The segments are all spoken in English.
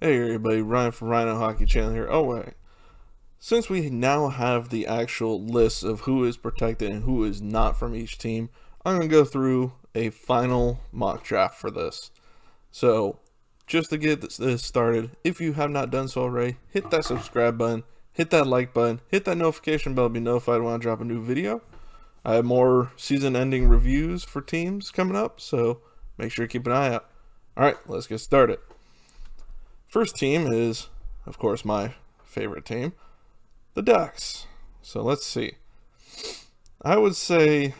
Hey everybody, Ryan from Rhino Hockey Channel here. Oh wait, since we now have the actual list of who is protected and who is not from each team, I'm going to go through a final mock draft for this. So, just to get this started, if you have not done so already, hit that subscribe button, hit that like button, hit that notification bell to be notified when I drop a new video. I have more season-ending reviews for teams coming up, so make sure you keep an eye out. Alright, let's get started. First team is, of course, my favorite team, the Ducks. So let's see. I would say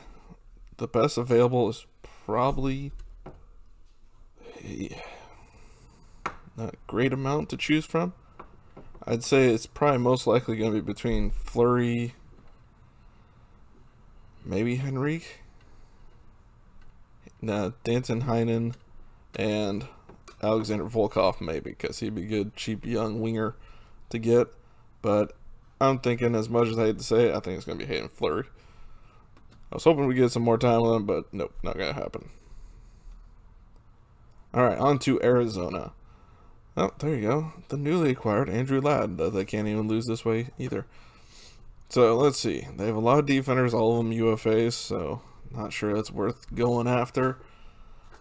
the best available is probably not a great amount to choose from. I'd say it's probably most likely going to be between Fleury, maybe Henrique, Danton Heinen, and Alexander Volkov maybe, because he'd be a good, cheap, young winger to get. But I'm thinking, as much as I hate to say it, I think it's going to be Hayden Fleury. I was hoping we'd get some more time with him, but nope, not going to happen. Alright, on to Arizona. Oh, there you go. The newly acquired Andrew Ladd. They can't even lose this way either. So, let's see. They have a lot of defenders, all of them UFAs, so not sure that's worth going after.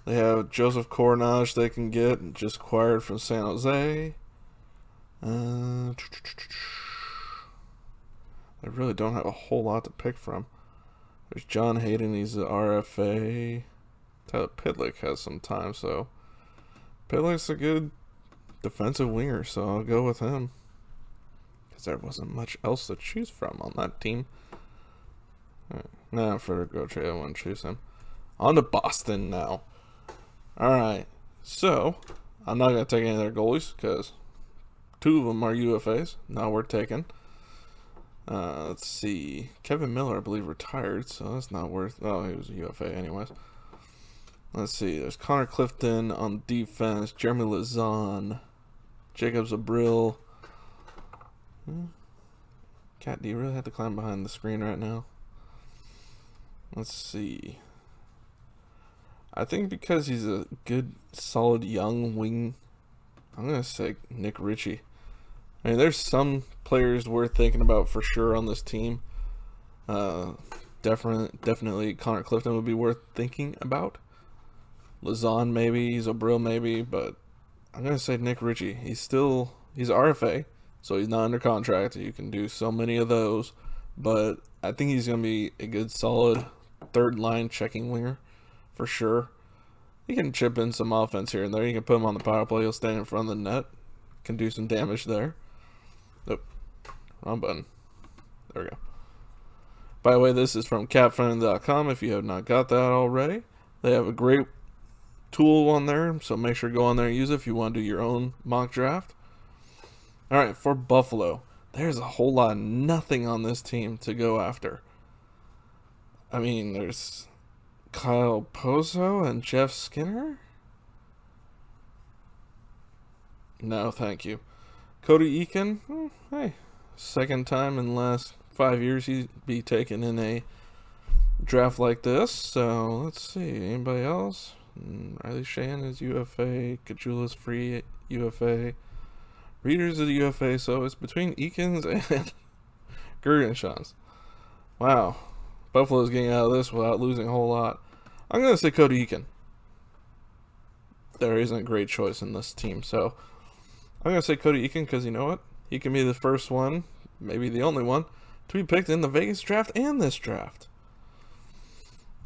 They have Joseph Cornage they can get, just acquired from San Jose. They really don't have a whole lot to pick from. There's John Hayden, he's the RFA. Tyler Pitlick has some time, so Pitlick's a good defensive winger, so I'll go with him. Because there wasn't much else to choose from on that team. Now, for the go trade, I wouldn't choose him. On to Boston now. Alright, so I'm not going to take any of their goalies because two of them are UFAs, not worth taking. Let's see. Kevin Miller, I believe, retired, so that's not worth. Oh, he was a UFA, anyways. Let's see. There's Connor Clifton on defense, Jeremy Lazan, Jacob Zabril. Cat, do you really have to climb behind the screen right now? Let's see. I think because he's a good, solid young wing, I'm going to say Nick Ritchie. I mean, there's some players worth thinking about for sure on this team. Definitely Connor Clifton would be worth thinking about. Lazan maybe, Zobril maybe, but I'm going to say Nick Ritchie. He's RFA, so he's not under contract. You can do so many of those, but I think he's going to be a good, solid third line checking winger. For sure. He can chip in some offense here and there. You can put him on the power play. He'll stand in front of the net. Can do some damage there. Nope. Wrong button. There we go. By the way, this is from capfriendly.com if you have not got that already. They have a great tool on there, so make sure to go on there and use it if you want to do your own mock draft. Alright, for Buffalo, there's a whole lot of nothing on this team to go after. I mean, there's Kyle Poso and Jeff Skinner? No, thank you. Cody Eakin? Hey, second time in the last 5 years he'd be taken in a draft like this. So, let's see. Anybody else? Riley Shan is UFA. Kajula's free UFA. Readers is UFA, so it's between Eakins and Gergenschans. Wow. Buffalo's getting out of this without losing a whole lot. I'm going to say Cody Eakin. There isn't a great choice in this team, so I'm going to say Cody Eakin because you know what? He can be the first one, maybe the only one, to be picked in the Vegas draft and this draft.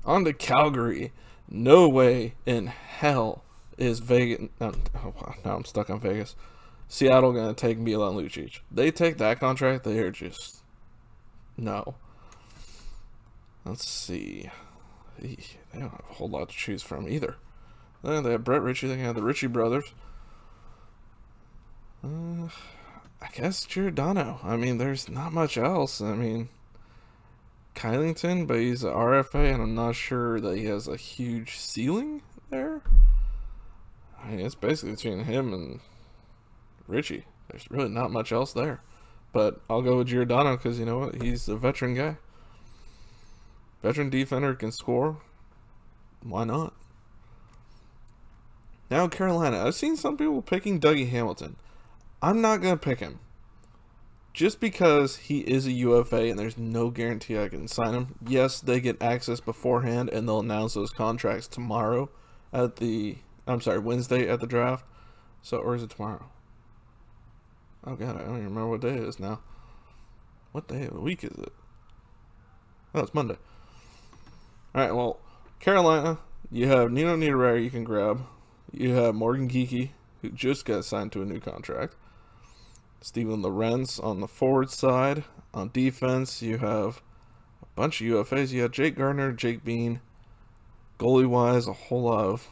On to Calgary. No way in hell is Vegas. Now I'm stuck on Vegas. Seattle going to take Milan Lucic. They take that contract, they are just. No. Let's see. They don't have a whole lot to choose from either. They have Brett Ritchie. They can have the Ritchie brothers. I guess Giordano. I mean, there's not much else. I mean, Kylington, but he's an RFA, and I'm not sure that he has a huge ceiling there. I mean, it's basically between him and Ritchie. There's really not much else there. But I'll go with Giordano because, you know what? He's a veteran guy. Veteran defender can score. Why not? Now Carolina, I've seen some people picking Dougie Hamilton. I'm not going to pick him. Just because he is a UFA and there's no guarantee I can sign him. Yes, they get access beforehand and they'll announce those contracts tomorrow at the, Wednesday at the draft. So, or is it tomorrow? Oh god, I don't even remember what day it is now. What day of the week is it? Oh, it's Monday. Alright, well, Carolina, you have Nino Niederreiter you can grab. You have Morgan Geekie, who just got signed to a new contract. Steven Lorentz on the forward side. On defense, you have a bunch of UFAs. You have Jake Gardner, Jake Bean. Goalie-wise, a whole lot of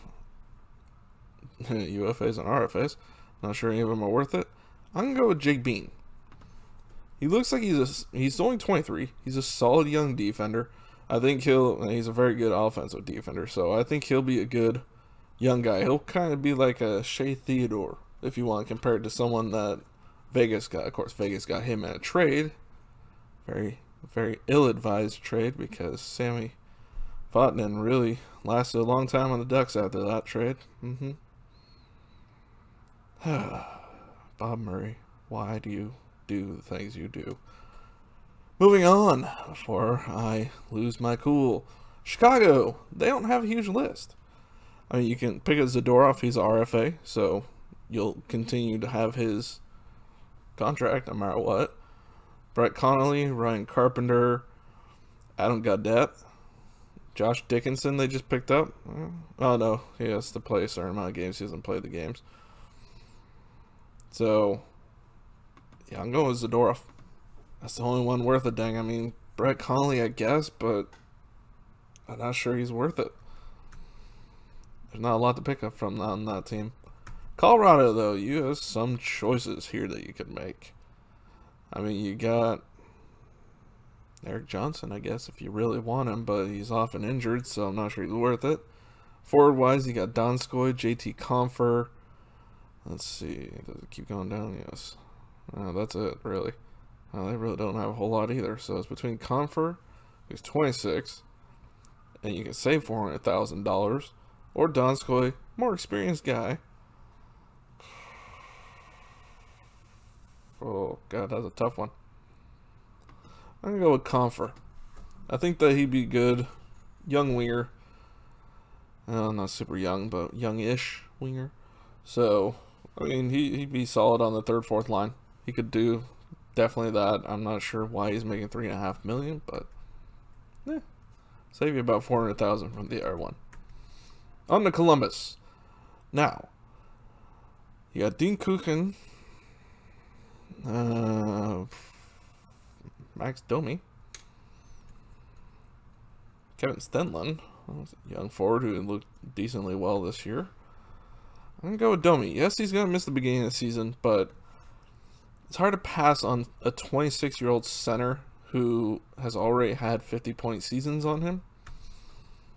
UFAs and RFAs. Not sure any of them are worth it. I'm going to go with Jake Bean. He looks like he's only 23. He's a solid young defender. I think he's a very good offensive defender. So I think he'll be a good young guy. He'll kind of be like a Shea Theodore, if you want, compared to someone that Vegas got. Of course, Vegas got him in a trade. Very, very ill-advised trade because Sammy Vatanen really lasted a long time on the Ducks after that trade. Bob Murray, why do you do the things you do? Moving on, before I lose my cool. Chicago, they don't have a huge list. I mean, you can pick a Zadorov, he's a RFA, so you'll continue to have his contract no matter what. Brett Connolly, Ryan Carpenter, Adam Gaudette, Josh Dickinson they just picked up. Oh no, he has to play a certain amount of games. He hasn't played the games. So, yeah, I'm going with Zadorov. That's the only one worth a dang. I mean, Brett Connolly, I guess, but I'm not sure he's worth it. There's not a lot to pick up from on that team. Colorado, though, you have some choices here that you could make. I mean, you got Eric Johnson, I guess, if you really want him, but he's often injured, so I'm not sure he's worth it. Forward-wise, you got Donskoy, JT Compher. Let's see, does it keep going down? Yes. That's it, really. They really don't have a whole lot either, so it's between Compher, who's 26, and you can save $400,000, or Donskoy, more experienced guy. Oh, God, that's a tough one. I'm going to go with Compher. I think that he'd be good. Young winger. Not super young, but young-ish winger. So, I mean, he'd be solid on the third, fourth line. He could do definitely that. I'm not sure why he's making $3.5 million, but save you about $400,000 from the R1. On to Columbus. Now, you got Dean Kuchen, Max Domi, Kevin Stenlund, a young forward who looked decently well this year. I'm going to go with Domi. Yes, he's going to miss the beginning of the season, but it's hard to pass on a 26-year-old center who has already had 50-point seasons on him.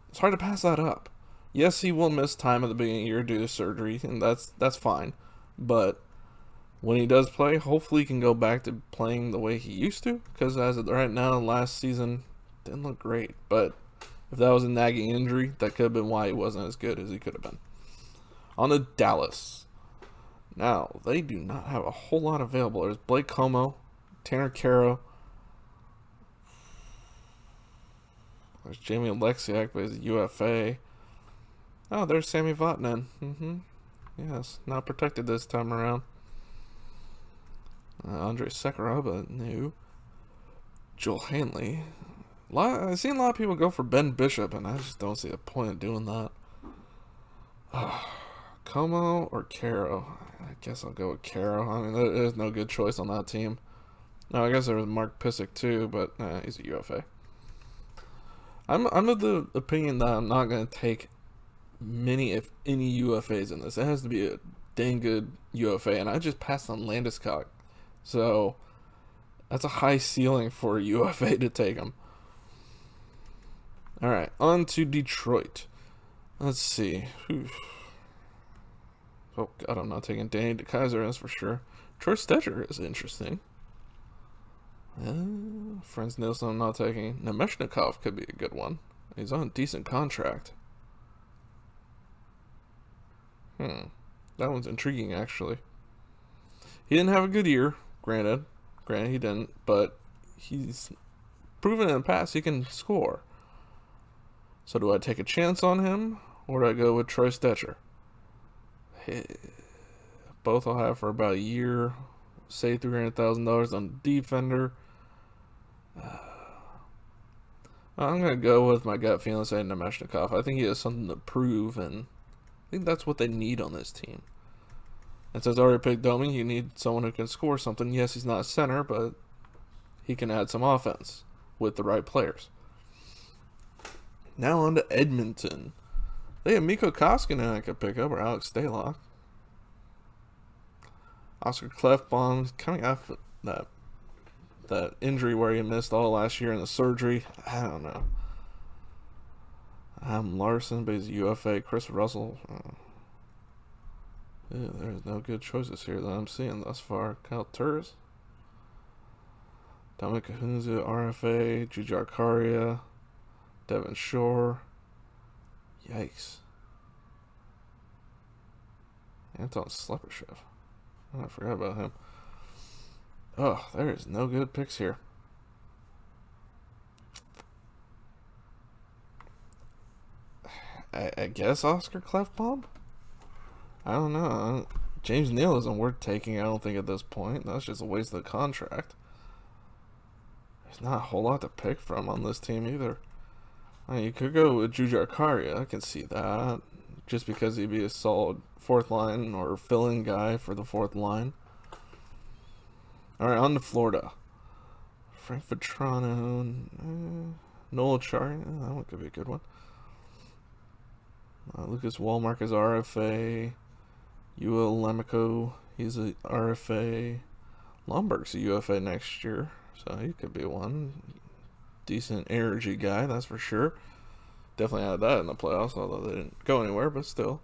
It's hard to pass that up. Yes, he will miss time at the beginning of the year due to surgery, and that's fine. But when he does play, hopefully he can go back to playing the way he used to, because as of right now, last season didn't look great. But if that was a nagging injury, that could have been why he wasn't as good as he could have been. On to Dallas. Now, they do not have a whole lot available. There's Blake Como, Tanner Caro. There's Jamie Alexiak, but he's a UFA. Oh, there's Sammy Vatanen. Yes, not protected this time around. Andre Sekera, no. Joel Hanley. I've seen a lot of people go for Ben Bishop, and I just don't see the point of doing that. Como or Caro? I guess I'll go with Caro. I mean, there's no good choice on that team. No, I guess there was Mark Pysyk too, but he's a UFA. I'm of the opinion that I'm not going to take many, if any, UFAs in this. It has to be a dang good UFA, and I just passed on Landeskog. So that's a high ceiling for a UFA to take him. All right, on to Detroit. Let's see. Oh, God, I'm not taking Danny DeKaiser, that's for sure. Troy Stecher is interesting. Franz Nielsen I'm not taking. Nemeshnikov could be a good one. He's on a decent contract. That one's intriguing, actually. He didn't have a good year, granted. Granted, he didn't, but he's proven in the past he can score. So do I take a chance on him, or do I go with Troy Stetcher? Both I'll have for about a year. Say $300,000 on defender. I'm going to go with my gut feeling saying Nemeshnikov. I think he has something to prove, and I think that's what they need on this team. And since I already picked Domi, you need someone who can score something. Yes, he's not a center, but he can add some offense with the right players. Now on to Edmonton. They have Mikko Koskinen I could pick up, or Alex Stalock. Oscar Klefbom coming off that injury where he missed all last year in the surgery. I don't know. Larson, but he's UFA. Chris Russell. Yeah, there's no good choices here that I'm seeing thus far. Kyle Turris. Dominic Kahunza, RFA. Jujhar Kharia. Devin Shore. Yikes. Anton Slepyshev. Oh, I forgot about him. Oh, there is no good picks here. I guess Oscar Klefbom? I don't know. James Neal isn't worth taking, I don't think, at this point. That's just a waste of the contract. There's not a whole lot to pick from on this team either. I mean, you could go with Jujhar Kharia. I can see that. Just because he'd be a solid fourth line or fill-in guy for the fourth line. Alright, on to Florida. Frank Vetrano. Noel Chari. That one could be a good one. Lucas Wallmark is RFA. Ua Lemico, he's a RFA. Lomberg's a UFA next year, so he could be one. Decent energy guy, that's for sure. Definitely had that in the playoffs, although they didn't go anywhere, but still.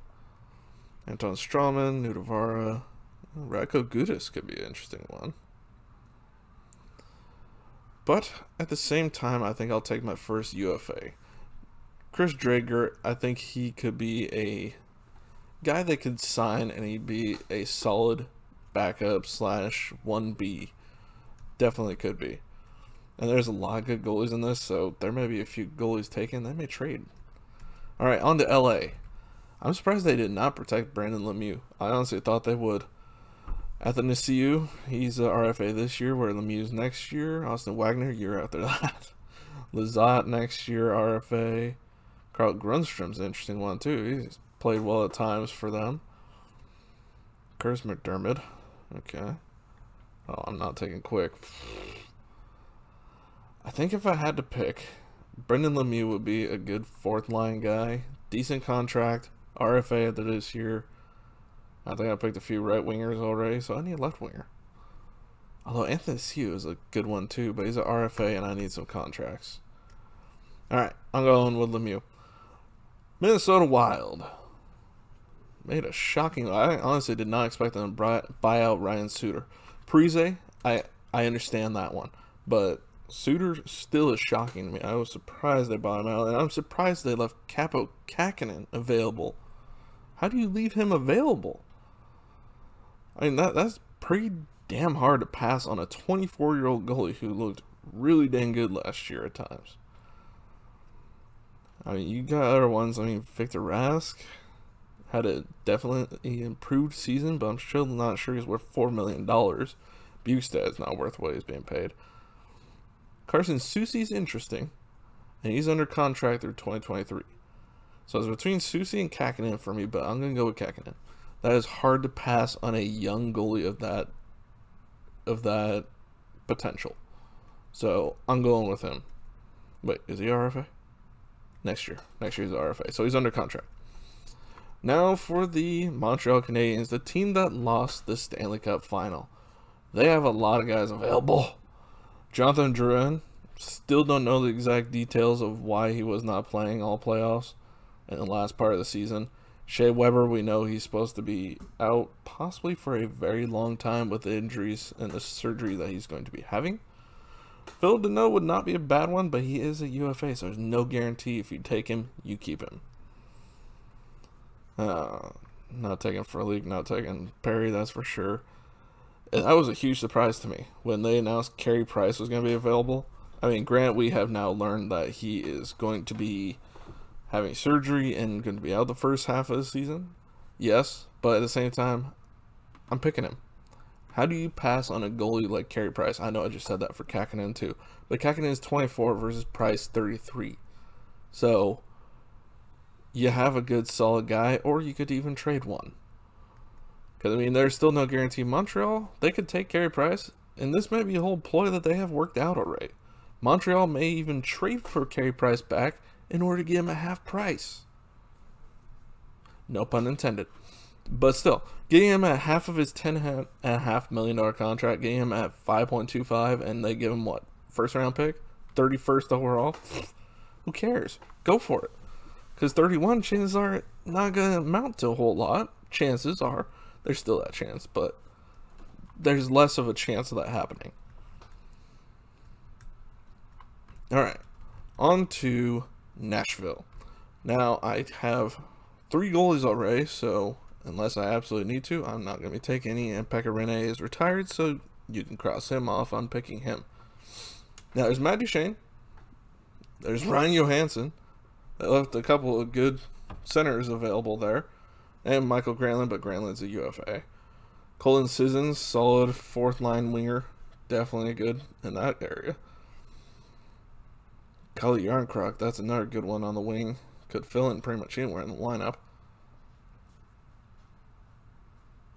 Anton Strawman, Nudavara. Radko Gudas could be an interesting one. But at the same time, I think I'll take my first UFA. Chris Drager, I think he could be a guy that could sign and he'd be a solid backup / 1B. Definitely could be. And there's a lot of good goalies in this, so there may be a few goalies taken. They may trade. Alright, on to LA. I'm surprised they did not protect Brandon Lemieux. I honestly thought they would. Athanasiou, he's a RFA this year, where Lemieux's next year. Austin Wagner, year after that. Lizotte next year, RFA. Carl Grundstrom's an interesting one, too. He's played well at times for them. Curtis McDermott. Okay. Oh, I'm not taking quick. I think if I had to pick, Brendan Lemieux would be a good fourth line guy. Decent contract. RFA after this year. I think I picked a few right wingers already, so I need a left winger. Although Anthony Hugh is a good one too, but he's an RFA and I need some contracts. Alright, I'm going with Lemieux. Minnesota Wild. Made a shocking... I honestly did not expect them to buy out Ryan Suter. Parise, I understand that one. But Suter still is shocking to me. I was surprised they bought him out. And I'm surprised they left Capo Kakinen available. How do you leave him available? I mean, that's pretty damn hard to pass on a 24-year-old goalie who looked really dang good last year at times. I mean, you got other ones. I mean, Victor Rask had a definitely improved season, but I'm still not sure he's worth $4 million. Bukestad's not worth what he's being paid. Carson Soucy's interesting, and he's under contract through 2023. So it's between Soucy and Kakinen for me, but I'm going to go with Kakinen. That is hard to pass on a young goalie of that potential. So I'm going with him. Wait, is he RFA? Next year. Next year he's RFA. So he's under contract. Now for the Montreal Canadiens, the team that lost the Stanley Cup final. They have a lot of guys available. Jonathan Drouin, still don't know the exact details of why he was not playing all playoffs in the last part of the season. Shea Weber, we know he's supposed to be out possibly for a very long time with the injuries and the surgery that he's going to be having. Phil Deneau would not be a bad one, but he is a UFA, so there's no guarantee if you take him, you keep him. Not taking Frolik, not taking Perry, that's for sure. And that was a huge surprise to me when they announced Carey Price was going to be available. I mean, Grant, we have now learned that he is going to be having surgery and going to be out the first half of the season. Yes, but at the same time, I'm picking him. How do you pass on a goalie like Carey Price? I know I just said that for Kakinen too, but Kakinen is 24 versus Price 33. So you have a good solid guy, or you could even trade one. Because, I mean, there's still no guarantee. Montreal, they could take Carey Price, and this may be a whole ploy that they have worked out already. Montreal may even trade for Carey Price back in order to get him at half price. No pun intended. But still, getting him at half of his $10.5 million contract, getting him at 5.25, and they give him what? First round pick? 31st overall? Who cares? Go for it. Because 31 chances are not going to amount to a whole lot. Chances are. There's still that chance, but there's less of a chance of that happening. Alright, on to Nashville. Now, I have 3 goalies already, so unless I absolutely need to, I'm not going to be taking any, and Pekka Rinne is retired, so you can cross him off on picking him. Now, there's Matt Duchene. There's Ryan Johansson. They left a couple of good centers available there. And Michael Granlund, but Granlund's a UFA. Colin Sissons, solid 4th-line winger. Definitely good in that area. Kalle Järnkrok, that's another good one on the wing. Could fill in pretty much anywhere in the lineup.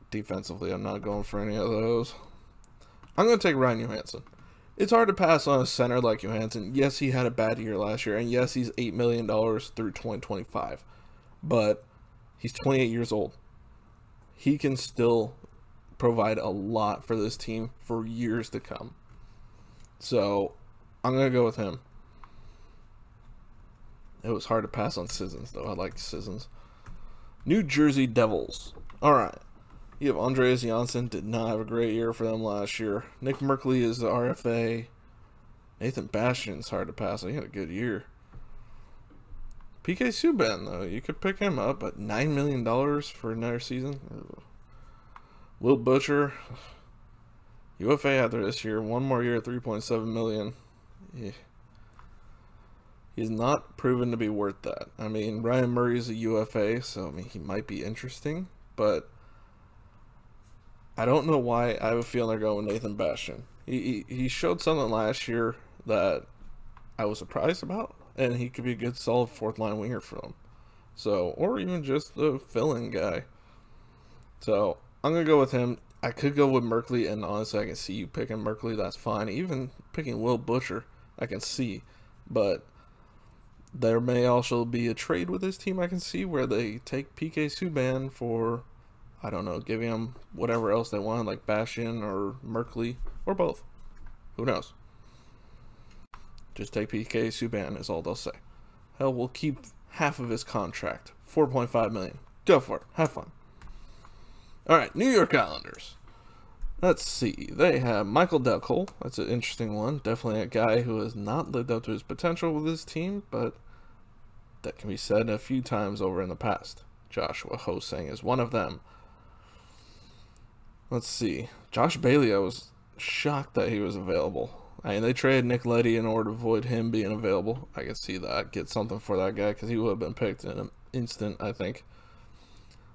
Defensively, I'm not going for any of those. I'm going to take Ryan Johansson. It's hard to pass on a center like Johansson. Yes, he had a bad year last year, and yes, he's $8 million through 2025. But he's 28 years old. He can still provide a lot for this team for years to come. So, I'm going to go with him. It was hard to pass on Sissons, though. I like Sissons. New Jersey Devils. Alright. You have Andreas Janssen. Did not have a great year for them last year. Nick Merkley is the RFA. Nathan Bastian's hard to pass. He had a good year. PK Subban, though. You could pick him up at $9 million for another season. Will Butcher. UFA after this year. One more year, $3.7 million. Yeah. He's not proven to be worth that. I mean, Ryan Murray's a UFA, so I mean, he might be interesting, but I don't know why I have a feeling they're going with Nathan Bastian. He showed something last year that I was surprised about, and he could be a good solid 4th-line winger for them. So, or even just the fill-in guy. So, I'm going to go with him. I could go with Merkley, and honestly, I can see you picking Merkley. That's fine. Even picking Will Butcher, I can see. But there may also be a trade with this team I can see where they take PK Subban for, I don't know, giving them whatever else they want, like Bastian or Merkley, or both. Who knows? Just take PK Subban is all they'll say. Hell, we'll keep half of his contract. $4.5 million. Go for it. Have fun. Alright, New York Islanders. Let's see. They have Michael Delcole. That's an interesting one. Definitely a guy who has not lived up to his potential with his team, but that can be said a few times over in the past. Joshua Ho-Sang is one of them. Let's see. Josh Bailey, I was shocked that he was available. I mean, they traded Nick Leddy in order to avoid him being available. I can see that. Get something for that guy because he would have been picked in an instant, I think.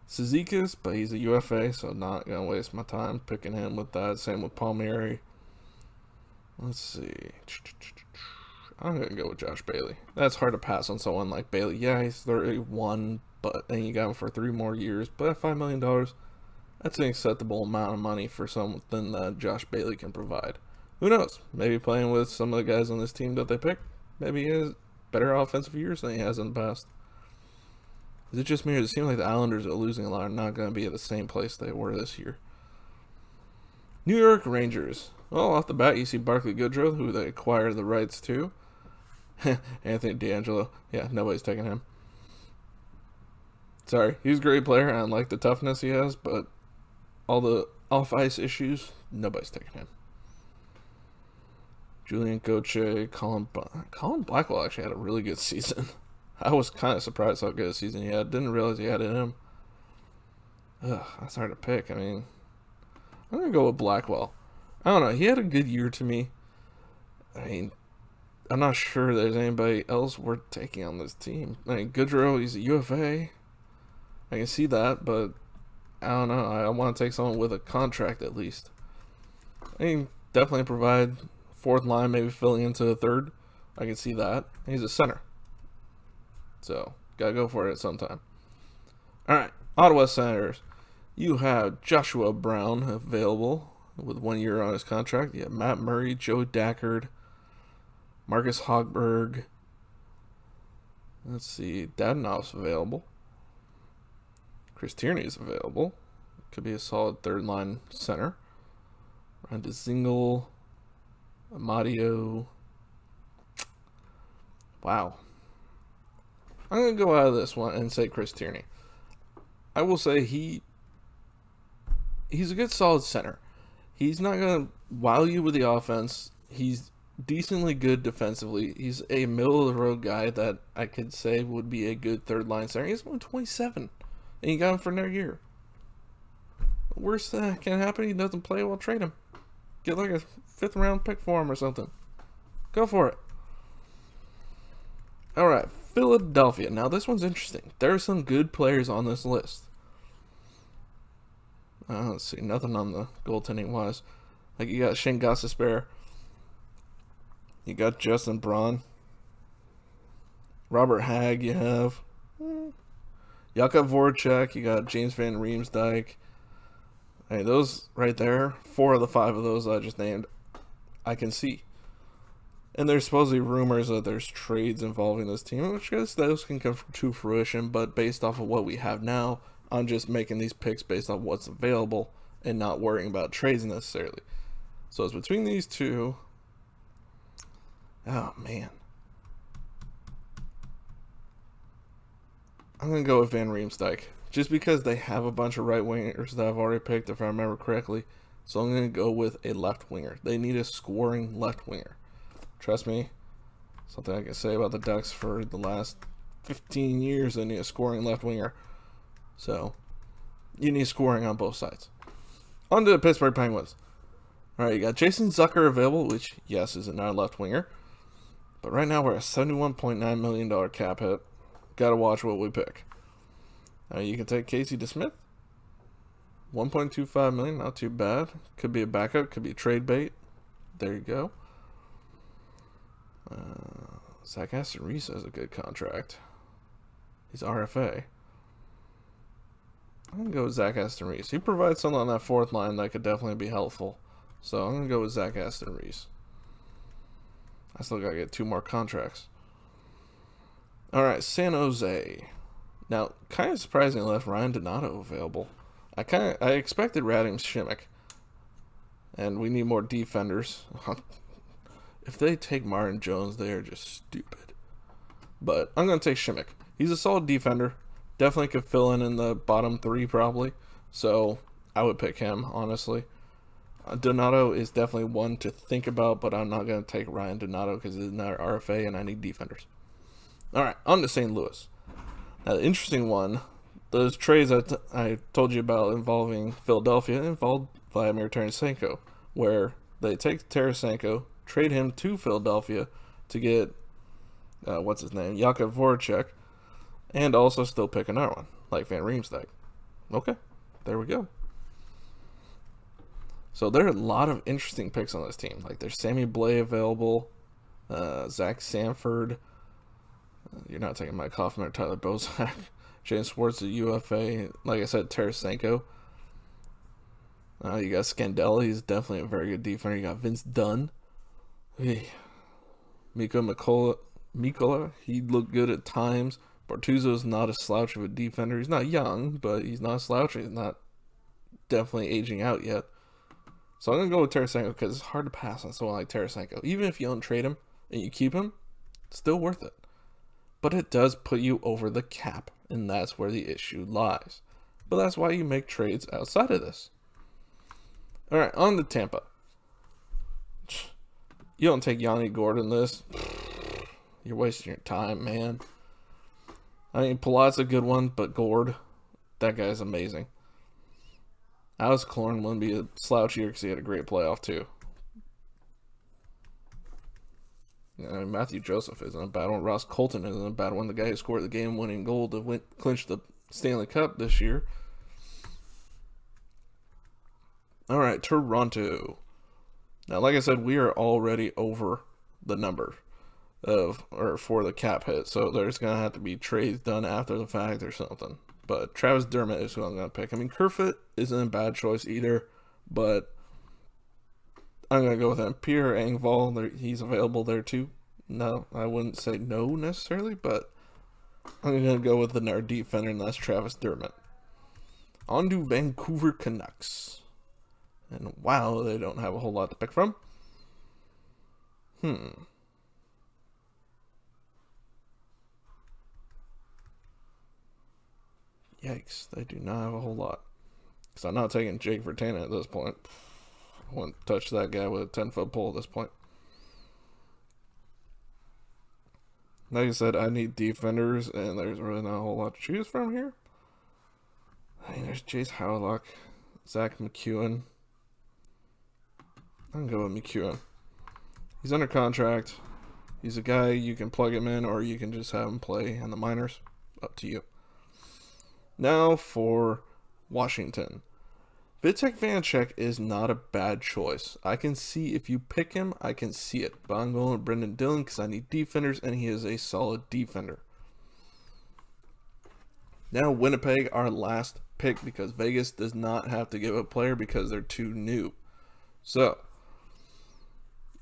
Cizikas, but he's a UFA, so not going to waste my time picking him with that. Same with Palmieri. Let's see. I'm going to go with Josh Bailey. That's hard to pass on someone like Bailey. Yeah, he's 31, but then you got him for 3 more years. But at $5 million, that's an acceptable amount of money for something that Josh Bailey can provide. Who knows? Maybe playing with some of the guys on this team that they picked, maybe he has better offensive years than he has in the past. Is it just me, or does it seem like the Islanders are losing a lot and not going to be at the same place they were this year? New York Rangers. Well, off the bat, you see Barclay Goodrow, who they acquired the rights to. Anthony D'Angelo. Yeah, nobody's taking him. Sorry, he's a great player, and I like the toughness he has, but all the off-ice issues, nobody's taking him. Julian Gauthier, Colin Blackwell actually had a really good season. I was kind of surprised how good a season he had. Didn't realize he had it in him. Ugh, that's hard to pick. I mean, I'm gonna go with Blackwell. I don't know. He had a good year to me. I mean, I'm not sure there's anybody else worth taking on this team. I mean, Goodrow, he's a UFA. I can see that, but I don't know. I want to take someone with a contract at least. I mean, definitely provide fourth line, maybe filling into the third. I can see that. He's a center. So, gotta go for it sometime. Alright, Ottawa Senators. You have Joshua Brown available with 1 year on his contract. You have Matt Murray, Joe Dackard, Marcus Hogberg. Let's see, Dadonov's available. Chris Tierney's available. Could be a solid third line center. Ryan DeZingle, Amadio. Wow. I'm going to go out of this one and say Chris Tierney. I will say he's a good solid center. He's not going to wow you with the offense. He's decently good defensively. He's a middle-of-the-road guy that I could say would be a good third-line center. He's only 27, and you got him for another year. Worst that can happen, he doesn't play well, trade him. Get like a 5th-round pick for him or something. Go for it. All right, Philadelphia. Now, this one's interesting. There are some good players on this list. Let's see, nothing on the goaltending wise. Like, you got Shane Gostisbehere. You got Justin Braun. Robert Hagg, you have. Jakub Voracek. You got James Van Riemsdyk. Hey, those right there, 4 of the 5 of those I just named, I can see. And there's supposedly rumors that there's trades involving this team, which I guess those can come to fruition, but based off of what we have now, I'm just making these picks based on what's available and not worrying about trades necessarily. So it's between these two. Oh, man. I'm going to go with Van Riemsdyk. Just because they have a bunch of right wingers that I've already picked, if I remember correctly. So I'm going to go with a left winger. They need a scoring left winger. Trust me, something I can say about the Ducks for the last 15 years, they need a scoring left winger. So, you need scoring on both sides. On to the Pittsburgh Penguins. Alright, you got Jason Zucker available, which, yes, is not a left winger. But right now we're at $71.9 million cap hit. Gotta watch what we pick. You can take Casey DeSmith. $1.25 million, not too bad. Could be a backup, could be a trade bait. There you go. Zach Aston Reese has a good contract. He's RFA. I'm going to go with Zach Aston Reese. He provides something on that fourth line that could definitely be helpful. So I'm going to go with Zach Aston Reese. I still got to get 2 more contracts. Alright, San Jose. Now, kind of surprising left Ryan Donato available. I expected Radim Šimik. And we need more defenders. If they take Martin Jones, they are just stupid. But I'm going to take Šimik. He's a solid defender. Definitely could fill in the bottom 3 probably. So I would pick him, honestly. Donato is definitely one to think about, but I'm not going to take Ryan Donato because he's not RFA and I need defenders. Alright, on to St. Louis. Now, the interesting one, those trades that I told you about involving Philadelphia involved Vladimir Tarasenko, where they take Tarasenko, trade him to Philadelphia to get, what's his name, Jakub Voracek, and also still pick another one, like Van Riemsdyk. Okay, there we go. So there are a lot of interesting picks on this team. Like there's Sammy Blais available, Zach Sanford. You're not taking Mike Hoffman or Tyler Bozak. James Schwartz at UFA. Like I said, Tarasenko. You got Scandella. He's definitely a very good defender. You got Vince Dunn. Hey. Miko Mikola. He looked good at times. Bortuzzo's not a slouch of a defender. He's not young, but he's not a slouch. He's not definitely aging out yet. So I'm going to go with Tarasenko because it's hard to pass on someone like Tarasenko. Even if you don't trade him and you keep him, it's still worth it. But it does put you over the cap, and that's where the issue lies. But that's why you make trades outside of this. Alright, on to Tampa. You don't take Yanni Gordon this. You're wasting your time, man. I mean, Palat's a good one, but Gord, that guy's amazing. Alex Killorn wouldn't be a slouch here because he had a great playoff too. Matthew Joseph isn't a bad one. Ross Colton isn't a bad one. The guy who scored the game-winning goal to clinch the Stanley Cup this year. All right, Toronto. Now, like I said, we are already over the number for the cap hit, so there's gonna have to be trades done after the fact or something. But Travis Dermott is who I'm gonna pick. I mean, Kerfoot isn't a bad choice either, but I'm going to go with him. Pierre Engvall, he's available there too. No, I wouldn't say no necessarily, but I'm going to go with our defender, and that's Travis Dermott. On to Vancouver Canucks. And wow, they don't have a whole lot to pick from. Yikes, they do not have a whole lot. Because I'm not taking Jake Virtanen at this point. I wouldn't touch that guy with a 10-foot pole at this point. Like I said, I need defenders, and there's really not a whole lot to choose from here. I mean, there's Jace Howlock, Zach McEwen. I'm going to go with McEwen. He's under contract. He's a guy you can plug him in, or you can just have him play in the minors. Up to you. Now for Washington. Vitek Vanacek is not a bad choice. I can see if you pick him, I can see it. But I'm going with Brendan Dillon because I need defenders, and he is a solid defender. Now Winnipeg, our last pick, because Vegas does not have to give a player because they're too new. So,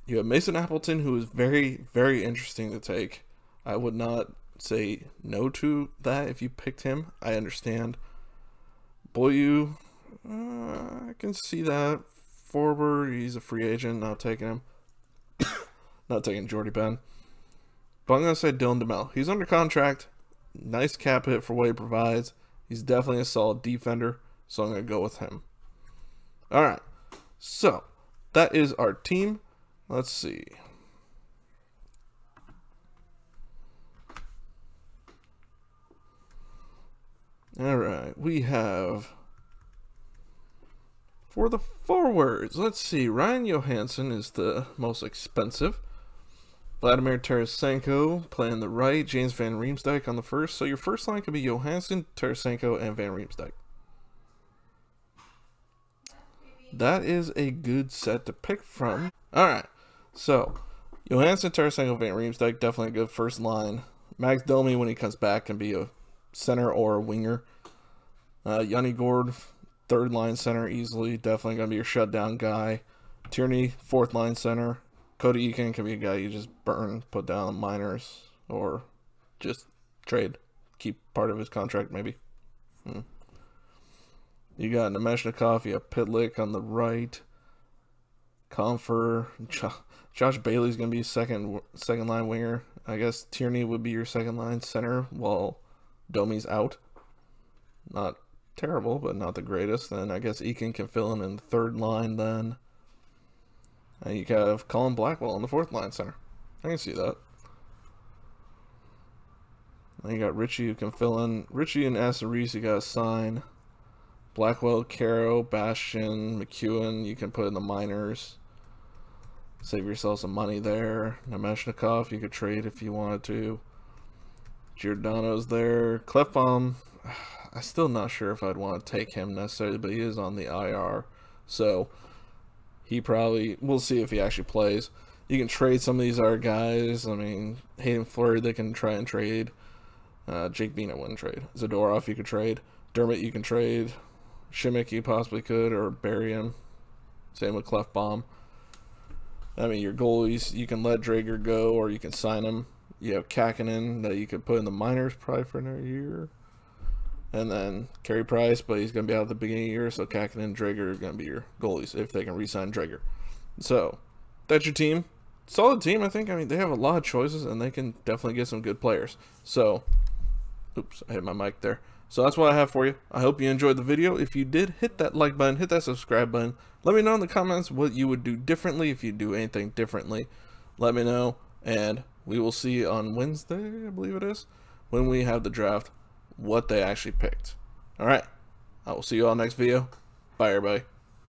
you have Mason Appleton, who is very, very interesting to take. I would not say no to that if you picked him. I understand. Boyu, I can see that. Forward, he's a free agent, not taking him. Not taking Jordy Ben. But I'm going to say Dylan DeMel. He's under contract. Nice cap hit for what he provides. He's definitely a solid defender, so I'm going to go with him. Alright, so that is our team. Let's see. Alright, we have... For the forwards, let's see. Ryan Johansson is the most expensive. Vladimir Tarasenko playing the right. James Van Riemsdyk on the first. So your first line could be Johansson, Tarasenko, and Van Riemsdyk. That is a good set to pick from. Alright, so Johansson, Tarasenko, Van Riemsdyk, definitely a good first line. Max Domi, when he comes back, can be a center or a winger. Yanni Gourde, third line center easily. Definitely going to be your shutdown guy. Tierney, fourth line center. Cody Eakin can be a guy you just burn, put down in minors, or just trade. Keep part of his contract, maybe. You got Nemeshnikov, you have Pitlick on the right. Comfer. Josh Bailey's going to be second line winger. I guess Tierney would be your second line center while Domi's out. Not terrible, but not the greatest. Then I guess Eakin can fill in the third line then. And you have Colin Blackwell on the fourth line center. I can see that. Then you got Richie who can fill in. Richie and Asseries you got to sign. Blackwell, Caro, Bastian, McEwen you can put in the minors. Save yourself some money there. Nemeshnikov you could trade if you wanted to. Giordano's there. Clefbaum, I'm still not sure if I'd want to take him necessarily, but he is on the IR. So he probably, we'll see if he actually plays. You can trade some of these other guys. I mean, Hayden Fleury, they can try and trade. Jake Bean, I wouldn't trade. Zadorov, you could trade. Dermott, you can trade. Shimmick, you possibly could, or bury him. Same with Clefbaum. I mean, your goalies, you can let Drager go, or you can sign him. You have Kakinen that you could put in the minors probably for another year. And then Carey Price, but he's going to be out at the beginning of the year, so Kakinen and Drager are going to be your goalies if they can re-sign Drager. So, that's your team. Solid team, I think. I mean, they have a lot of choices, and they can definitely get some good players. So, oops, I hit my mic there. So that's what I have for you. I hope you enjoyed the video. If you did, hit that like button, hit that subscribe button. Let me know in the comments what you would do differently if you do anything differently. Let me know, and we will see on Wednesday, I believe it is, when we have the draft, what they actually picked. Alright, I will see you all next video. Bye, everybody.